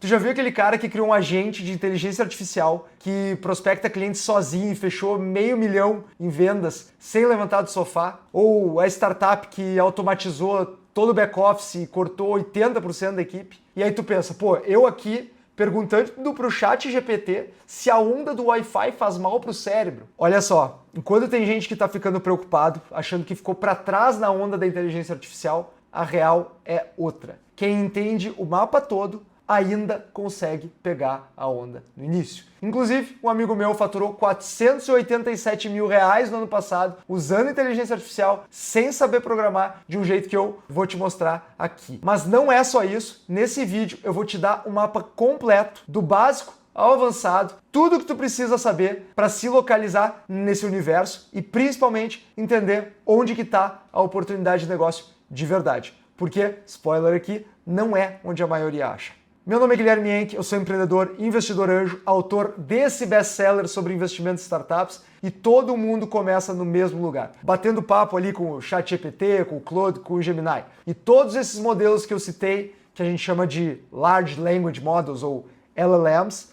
Tu já viu aquele cara que criou um agente de inteligência artificial que prospecta clientes sozinho e fechou $500 mil em vendas sem levantar do sofá? Ou a startup que automatizou todo o back-office e cortou 80% da equipe? E aí tu pensa, pô, eu aqui perguntando pro chat GPT se a onda do Wi-Fi faz mal pro cérebro. Olha só, enquanto tem gente que tá ficando preocupado, achando que ficou para trás na onda da inteligência artificial, a real é outra. Quem entende o mapa todo ainda consegue pegar a onda no início. Inclusive, um amigo meu faturou R$487 mil no ano passado usando inteligência artificial sem saber programar de um jeito que eu vou te mostrar aqui. Mas não é só isso. Nesse vídeo eu vou te dar um mapa completo do básico ao avançado, tudo que tu precisa saber para se localizar nesse universo e principalmente entender onde que está a oportunidade de negócio de verdade. Porque, spoiler aqui, não é onde a maioria acha. Meu nome é Guilherme Henke, eu sou empreendedor, investidor anjo, autor desse best-seller sobre investimentos em startups e todo mundo começa no mesmo lugar, batendo papo ali com o ChatGPT, com o Claude, com o Gemini. E todos esses modelos que eu citei, que a gente chama de Large Language Models ou LLMs,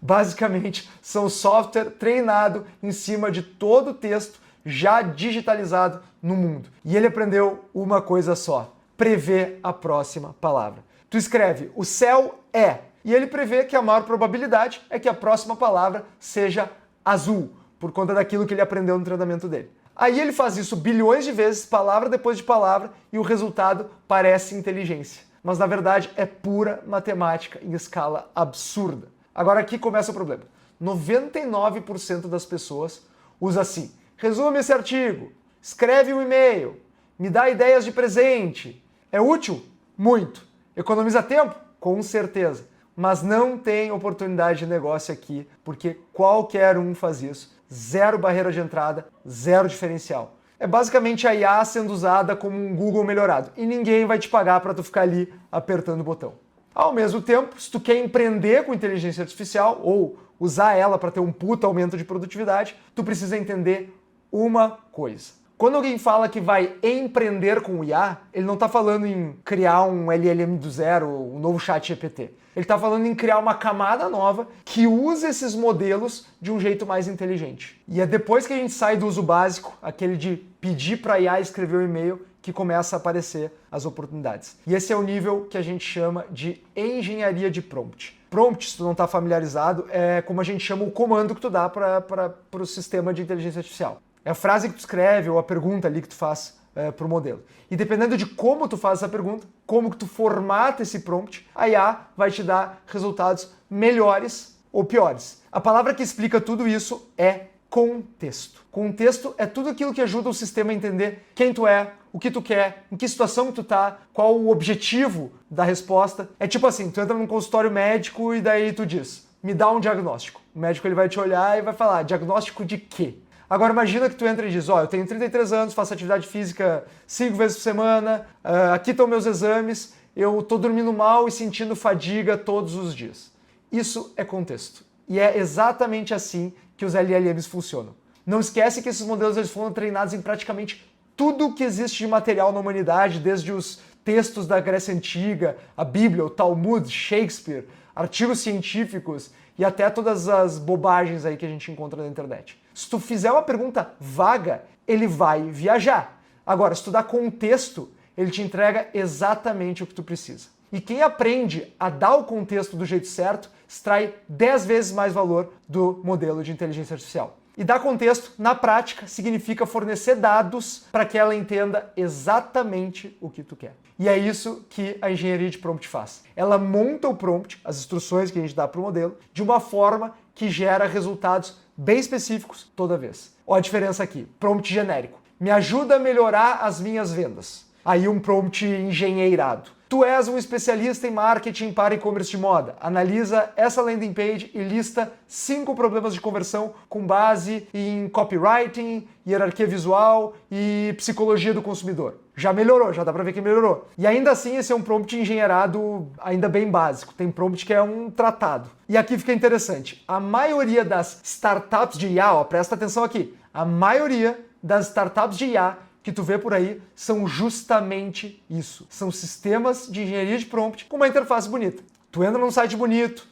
basicamente são software treinado em cima de todo o texto já digitalizado no mundo. E ele aprendeu uma coisa só: prever a próxima palavra. Tu escreve, o céu é, e ele prevê que a maior probabilidade é que a próxima palavra seja azul, por conta daquilo que ele aprendeu no treinamento dele. Aí ele faz isso bilhões de vezes, palavra depois de palavra, e o resultado parece inteligência. Mas na verdade é pura matemática em escala absurda. Agora aqui começa o problema. 99% das pessoas usa assim: resume esse artigo, escreve um e-mail, me dá ideias de presente. É útil? Muito. Economiza tempo? Com certeza. Mas não tem oportunidade de negócio aqui, porque qualquer um faz isso. Zero barreira de entrada, zero diferencial. É basicamente a IA sendo usada como um Google melhorado. E ninguém vai te pagar para tu ficar ali apertando o botão. Ao mesmo tempo, se tu quer empreender com inteligência artificial ou usar ela para ter um puta aumento de produtividade, tu precisa entender uma coisa. Quando alguém fala que vai empreender com o IA, ele não está falando em criar um LLM do zero, um novo chat GPT. Ele está falando em criar uma camada nova que use esses modelos de um jeito mais inteligente. E é depois que a gente sai do uso básico, aquele de pedir para a IA escrever um e-mail, que começa a aparecer as oportunidades. E esse é o nível que a gente chama de engenharia de prompt. Prompt, se tu não está familiarizado, é como a gente chama o comando que tu dá para o sistema de inteligência artificial. É a frase que tu escreve ou a pergunta ali que tu faz para o modelo. E dependendo de como tu faz essa pergunta, como que tu formata esse prompt, a IA vai te dar resultados melhores ou piores. A palavra que explica tudo isso é contexto. Contexto é tudo aquilo que ajuda o sistema a entender quem tu é, o que tu quer, em que situação tu tá, qual o objetivo da resposta. É tipo assim, tu entra num consultório médico e daí tu diz, me dá um diagnóstico. O médico ele vai te olhar e vai falar, diagnóstico de quê? Agora imagina que tu entra e diz, eu tenho 33 anos, faço atividade física 5 vezes por semana, aqui estão meus exames, eu estou dormindo mal e sentindo fadiga todos os dias. Isso é contexto. E é exatamente assim que os LLMs funcionam. Não esquece que esses modelos eles foram treinados em praticamente tudo que existe de material na humanidade, desde os textos da Grécia Antiga, a Bíblia, o Talmud, Shakespeare, artigos científicos e até todas as bobagens aí que a gente encontra na internet. Se tu fizer uma pergunta vaga, ele vai viajar. Agora, se tu dá contexto, ele te entrega exatamente o que tu precisa. E quem aprende a dar o contexto do jeito certo, extrai 10 vezes mais valor do modelo de inteligência artificial. E dar contexto, na prática, significa fornecer dados para que ela entenda exatamente o que tu quer. E é isso que a engenharia de prompt faz. Ela monta o prompt, as instruções que a gente dá para o modelo, de uma forma que gera resultados bem específicos toda vez. Olha a diferença aqui. Prompt genérico. Me ajuda a melhorar as minhas vendas. Aí um prompt engenheirado. Tu és um especialista em marketing para e-commerce de moda. Analisa essa landing page e lista 5 problemas de conversão com base em copywriting, hierarquia visual e psicologia do consumidor. Já melhorou, já dá pra ver que melhorou. E ainda assim esse é um prompt engenheirado ainda bem básico. Tem prompt que é um tratado. E aqui fica interessante. A maioria das startups de IA, presta atenção aqui, a maioria das startups de IA que tu vê por aí são justamente isso. São sistemas de engenharia de prompt com uma interface bonita. Tu entra num site bonito,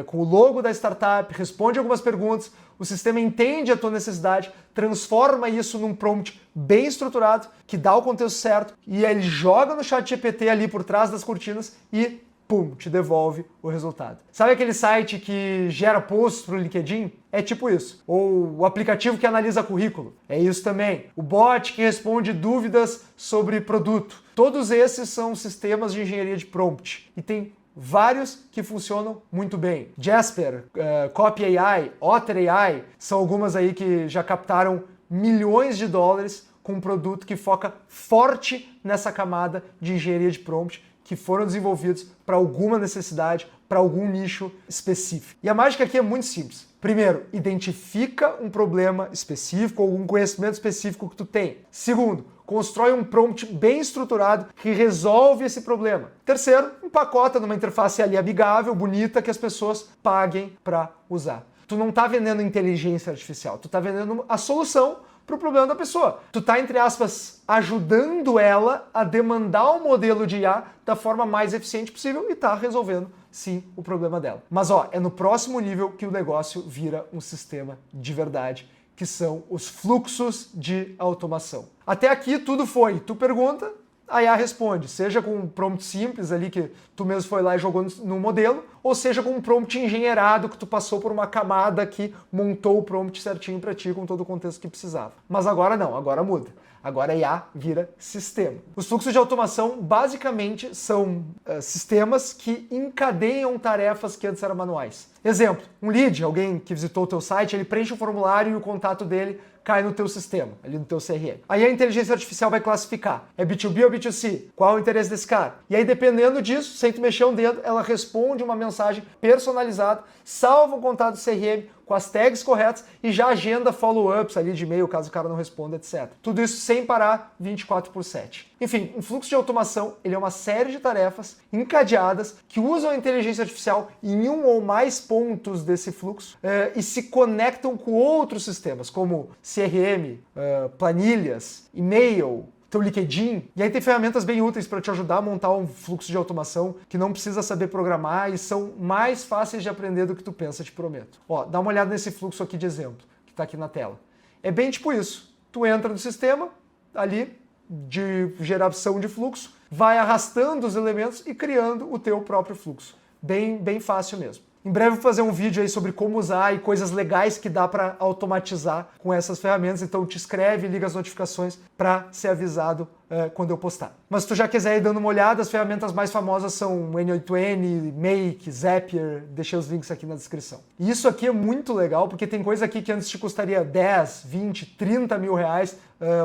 com o logo da startup, responde algumas perguntas, o sistema entende a tua necessidade, transforma isso num prompt bem estruturado, que dá o contexto certo, e ele joga no chat GPT ali por trás das cortinas e pum, te devolve o resultado. Sabe aquele site que gera posts para o LinkedIn? É tipo isso. Ou o aplicativo que analisa currículo. É isso também. O bot que responde dúvidas sobre produto. Todos esses são sistemas de engenharia de prompt. E tem vários que funcionam muito bem. Jasper, Copy AI, Otter AI, são algumas aí que já captaram milhões de dólares com um produto que foca forte nessa camada de engenharia de prompt, que foram desenvolvidos para alguma necessidade, para algum nicho específico. E a mágica aqui é muito simples. Primeiro, identifica um problema específico, algum conhecimento específico que tu tem. Segundo, constrói um prompt bem estruturado que resolve esse problema. Terceiro, empacota numa interface ali amigável, bonita, que as pessoas paguem para usar. Tu não está vendendo inteligência artificial, tu está vendendo a solução para o problema da pessoa. Tu tá, entre aspas, ajudando ela a demandar um modelo de IA da forma mais eficiente possível e tá resolvendo, sim, o problema dela. Mas ó, é no próximo nível que o negócio vira um sistema de verdade, que são os fluxos de automação. Até aqui tudo foi, tu pergunta, a IA responde, seja com um prompt simples ali que tu mesmo foi lá e jogou no modelo, ou seja com um prompt engenheirado que tu passou por uma camada que montou o prompt certinho para ti com todo o contexto que precisava. Mas agora não, agora muda. Agora a IA vira sistema. Os fluxos de automação basicamente são sistemas que encadeiam tarefas que antes eram manuais. Exemplo, um lead, alguém que visitou o teu site, ele preenche o formulário e o contato dele cai no teu sistema, ali no teu CRM. Aí a inteligência artificial vai classificar, é B2B ou B2C? Qual é o interesse desse cara? E aí dependendo disso, sem tu mexer um dedo, ela responde uma mensagem personalizada, salva o contato do CRM com as tags corretas e já agenda follow-ups ali de e-mail, caso o cara não responda, etc. Tudo isso sem parar 24/7. Enfim, um fluxo de automação, ele é uma série de tarefas encadeadas que usam a inteligência artificial em um ou mais pontos desse fluxo e se conectam com outros sistemas, como CRM, planilhas, e-mail, teu LinkedIn. E aí tem ferramentas bem úteis para te ajudar a montar um fluxo de automação que não precisa saber programar e são mais fáceis de aprender do que tu pensa, te prometo. Ó, dá uma olhada nesse fluxo aqui de exemplo, que está aqui na tela. É bem tipo isso. Tu entra no sistema, ali, de geração de fluxo, vai arrastando os elementos e criando o teu próprio fluxo. Bem fácil mesmo. Em breve vou fazer um vídeo aí sobre como usar e coisas legais que dá para automatizar com essas ferramentas, então te inscreve e liga as notificações para ser avisado quando eu postar. Mas se tu já quiser ir dando uma olhada, as ferramentas mais famosas são N8N, Make, Zapier, deixei os links aqui na descrição. E isso aqui é muito legal, porque tem coisa aqui que antes te custaria 10, 20, 30 mil reais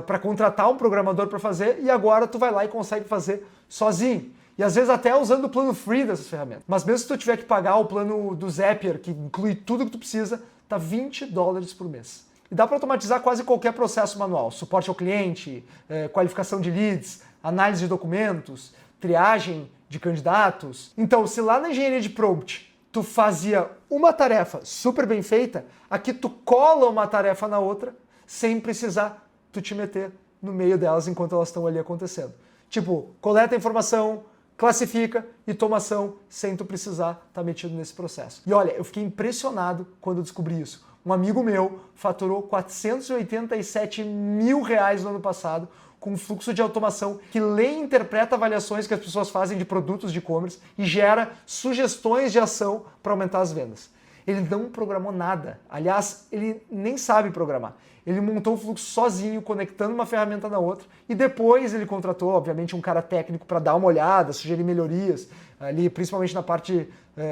para contratar um programador para fazer, e agora tu vai lá e consegue fazer sozinho. E às vezes até usando o plano free dessas ferramentas. Mas mesmo se tu tiver que pagar o plano do Zapier, que inclui tudo que tu precisa, tá $20 por mês. E dá para automatizar quase qualquer processo manual. Suporte ao cliente, qualificação de leads, análise de documentos, triagem de candidatos. Então, se lá na engenharia de prompt tu fazia uma tarefa super bem feita, aqui tu cola uma tarefa na outra sem precisar tu te meter no meio delas enquanto elas estão ali acontecendo. Tipo, coleta a informação, classifica e toma ação sem tu precisar estar metido nesse processo. E olha, eu fiquei impressionado quando eu descobri isso. Um amigo meu faturou 487 mil reais no ano passado com um fluxo de automação que lê e interpreta avaliações que as pessoas fazem de produtos de e-commerce e gera sugestões de ação para aumentar as vendas. Ele não programou nada. Aliás, ele nem sabe programar. Ele montou o fluxo sozinho, conectando uma ferramenta na outra, e depois ele contratou, obviamente, um cara técnico para dar uma olhada, sugerir melhorias, ali, principalmente na parte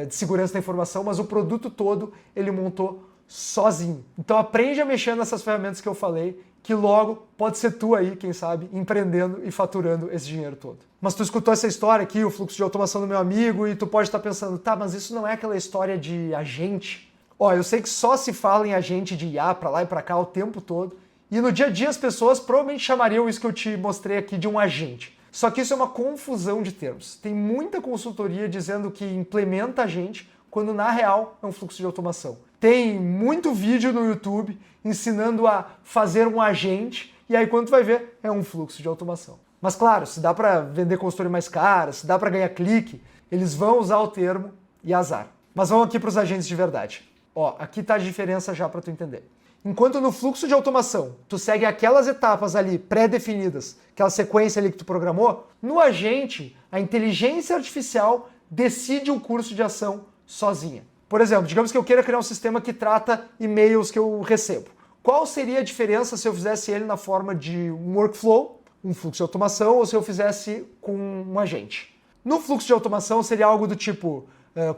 de segurança da informação, mas o produto todo ele montou sozinho. Então aprende a mexer nessas ferramentas que eu falei, que logo pode ser tu aí, quem sabe, empreendendo e faturando esse dinheiro todo. Mas tu escutou essa história aqui, o fluxo de automação do meu amigo, e tu pode estar pensando, tá, mas isso não é aquela história de agente? Ó, eu sei que só se fala em agente de IA para lá e para cá o tempo todo, e no dia a dia as pessoas provavelmente chamariam isso que eu te mostrei aqui de um agente. Só que isso é uma confusão de termos. Tem muita consultoria dizendo que implementa agente, quando na real é um fluxo de automação. Tem muito vídeo no YouTube ensinando a fazer um agente e aí quando tu vai ver, é um fluxo de automação. Mas claro, se dá para vender consultoria mais cara, se dá para ganhar clique, eles vão usar o termo e azar. Mas vamos aqui para os agentes de verdade. Ó, aqui está a diferença já para tu entender. Enquanto no fluxo de automação, tu segue aquelas etapas ali pré-definidas, aquela sequência ali que tu programou, no agente, a inteligência artificial decide o curso de ação sozinha. Por exemplo, digamos que eu queira criar um sistema que trata e-mails que eu recebo. Qual seria a diferença se eu fizesse ele na forma de um workflow, um fluxo de automação, ou se eu fizesse com um agente? No fluxo de automação seria algo do tipo,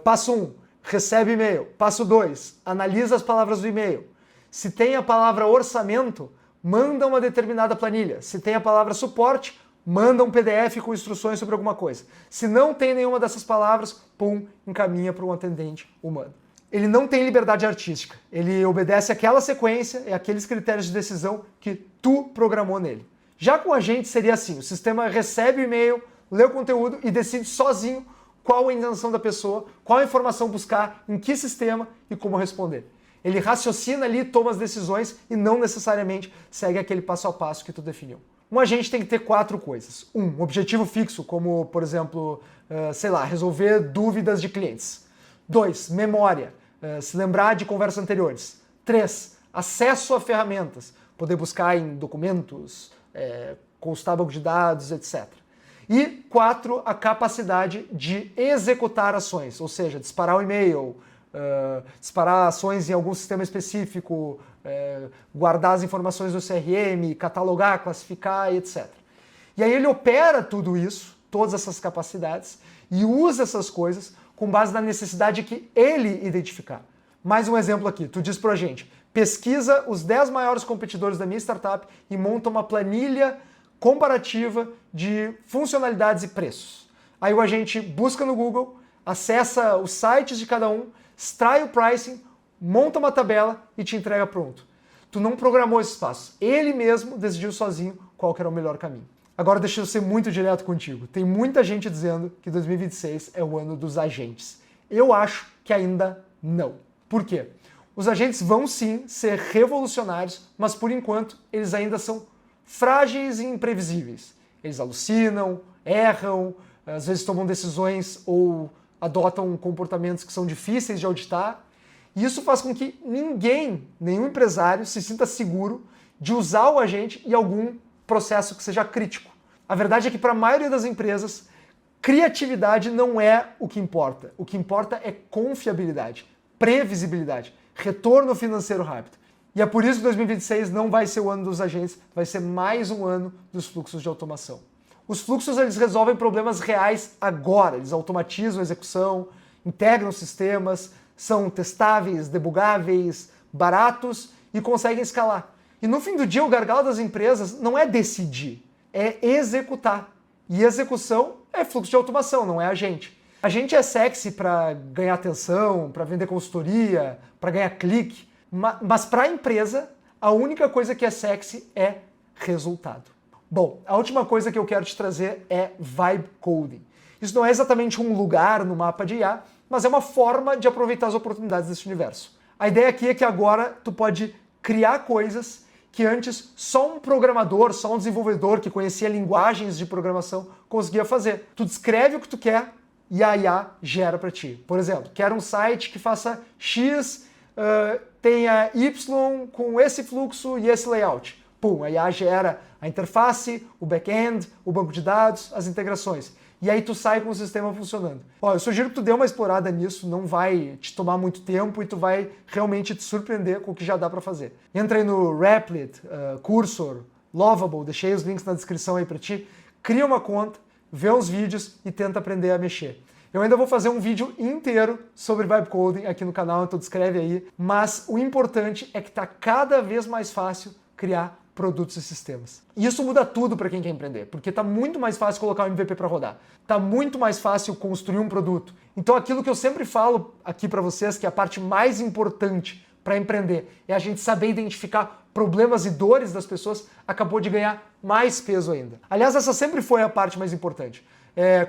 passo 1, recebe e-mail. Passo 2, analisa as palavras do e-mail. Se tem a palavra orçamento, manda uma determinada planilha. Se tem a palavra suporte, manda um PDF com instruções sobre alguma coisa. Se não tem nenhuma dessas palavras, pum, encaminha para um atendente humano. Ele não tem liberdade artística. Ele obedece àquela sequência e àqueles critérios de decisão que tu programou nele. Já com o agente seria assim, o sistema recebe o e-mail, lê o conteúdo e decide sozinho qual a intenção da pessoa, qual a informação buscar, em que sistema e como responder. Ele raciocina ali, toma as decisões e não necessariamente segue aquele passo a passo que tu definiu. Um agente tem que ter 4 coisas. 1, objetivo fixo, como, por exemplo, resolver dúvidas de clientes. 2, memória, se lembrar de conversas anteriores. 3, acesso a ferramentas, poder buscar em documentos, consultar banco de dados, etc. E 4, a capacidade de executar ações, ou seja, disparar o e-mail, disparar ações em algum sistema específico, guardar as informações no CRM, catalogar, classificar, etc. E aí ele opera tudo isso, todas essas capacidades, e usa essas coisas com base na necessidade que ele identificar. Mais um exemplo aqui, tu diz pra gente, pesquisa os 10 maiores competidores da minha startup e monta uma planilha comparativa de funcionalidades e preços. Aí o agente busca no Google, acessa os sites de cada um, extrai o pricing, monta uma tabela e te entrega pronto. Tu não programou esses passos. Ele mesmo decidiu sozinho qual que era o melhor caminho. Agora deixa eu ser muito direto contigo. Tem muita gente dizendo que 2026 é o ano dos agentes. Eu acho que ainda não. Por quê? Os agentes vão sim ser revolucionários, mas por enquanto eles ainda são frágeis e imprevisíveis. Eles alucinam, erram, às vezes tomam decisões ou adotam comportamentos que são difíceis de auditar. E isso faz com que nenhum empresário se sinta seguro de usar o agente em algum processo que seja crítico. A verdade é que para a maioria das empresas, criatividade não é o que importa. O que importa é confiabilidade, previsibilidade, retorno financeiro rápido. E é por isso que 2026 não vai ser o ano dos agentes, vai ser mais um ano dos fluxos de automação. Os fluxos eles resolvem problemas reais agora, eles automatizam a execução, integram sistemas, são testáveis, debugáveis, baratos e conseguem escalar. E no fim do dia o gargalo das empresas não é decidir, é executar. E execução é fluxo de automação, não é agente. Agente é sexy para ganhar atenção, para vender consultoria, para ganhar clique, mas para a empresa a única coisa que é sexy é resultado. Bom, a última coisa que eu quero te trazer é Vibe Coding. Isso não é exatamente um lugar no mapa de IA, mas é uma forma de aproveitar as oportunidades desse universo. A ideia aqui é que agora tu pode criar coisas que antes só um programador, só um desenvolvedor que conhecia linguagens de programação conseguia fazer. Tu descreve o que tu quer e a IA gera para ti. Por exemplo, quero um site que faça X, tenha Y com esse fluxo e esse layout. Pum, a IA gera a interface, o back-end, o banco de dados, as integrações. E aí tu sai com o sistema funcionando. Ó, eu sugiro que tu dê uma explorada nisso, não vai te tomar muito tempo e tu vai realmente te surpreender com o que já dá para fazer. Entra aí no Replit, Cursor, Lovable, deixei os links na descrição aí para ti. Cria uma conta, vê uns vídeos e tenta aprender a mexer. Eu ainda vou fazer um vídeo inteiro sobre Vibe Coding aqui no canal, então escreve aí. Mas o importante é que tá cada vez mais fácil criar produtos e sistemas. E isso muda tudo para quem quer empreender, porque tá muito mais fácil colocar um MVP para rodar. Tá muito mais fácil construir um produto. Então aquilo que eu sempre falo aqui para vocês, que é a parte mais importante para empreender, é a gente saber identificar problemas e dores das pessoas, acabou de ganhar mais peso ainda. Aliás, essa sempre foi a parte mais importante.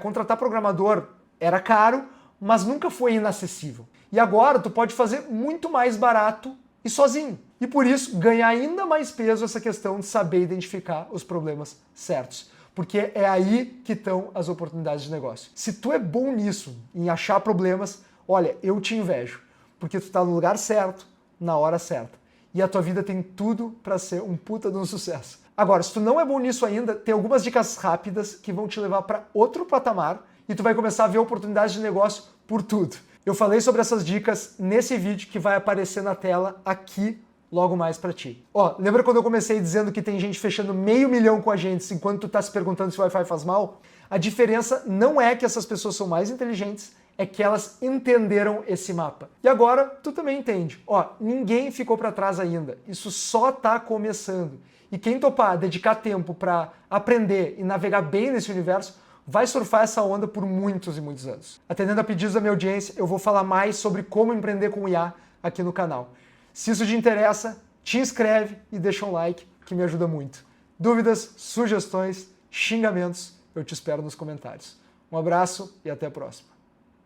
Contratar programador era caro, mas nunca foi inacessível. E agora tu pode fazer muito mais barato e sozinho. E por isso ganha ainda mais peso essa questão de saber identificar os problemas certos. Porque é aí que estão as oportunidades de negócio. Se tu é bom nisso, em achar problemas, olha, eu te invejo. Porque tu está no lugar certo, na hora certa. E a tua vida tem tudo para ser um puta de um sucesso. Agora, se tu não é bom nisso ainda, tem algumas dicas rápidas que vão te levar para outro patamar e tu vai começar a ver oportunidades de negócio por tudo. Eu falei sobre essas dicas nesse vídeo que vai aparecer na tela aqui logo mais para ti. Ó, lembra quando eu comecei dizendo que tem gente fechando 500 mil com agentes enquanto tu tá se perguntando se o Wi-Fi faz mal? A diferença não é que essas pessoas são mais inteligentes, é que elas entenderam esse mapa. E agora tu também entende. Ó, ninguém ficou para trás ainda. Isso só tá começando. E quem topar dedicar tempo para aprender e navegar bem nesse universo, vai surfar essa onda por muitos e muitos anos. Atendendo a pedidos da minha audiência, eu vou falar mais sobre como empreender com IA aqui no canal. Se isso te interessa, te inscreve e deixa um like, que me ajuda muito. Dúvidas, sugestões, xingamentos, eu te espero nos comentários. Um abraço e até a próxima.